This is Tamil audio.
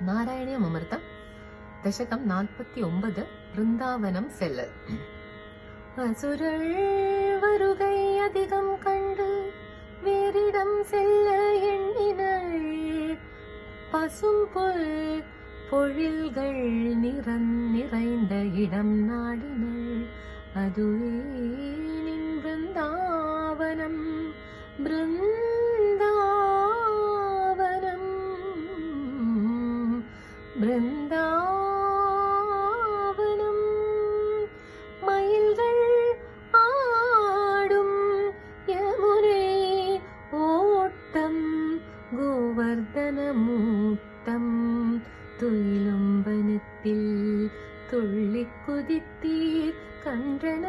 നാരായണീയം അമൃതം ദശകം 49 വൃന്ദാവനം സെല്ലൽ. അസുരൾ വരുകை அதிகம் கண்டு வேறிடம் செல்ல எண்ணினள். பசும் பொழில்கள் நிறைந்த இடம் நாடினள். அதுவே நின் பிருந்தாவனம் பிருந்தாவனம் பிருந்தாவனம். மயில்கள் ஆடும் யமுனை ஓட்டம் கோவர்தன மூட்டம் துயிலும் வனத்தில் துள்ளி குதித்தீர் கன்றன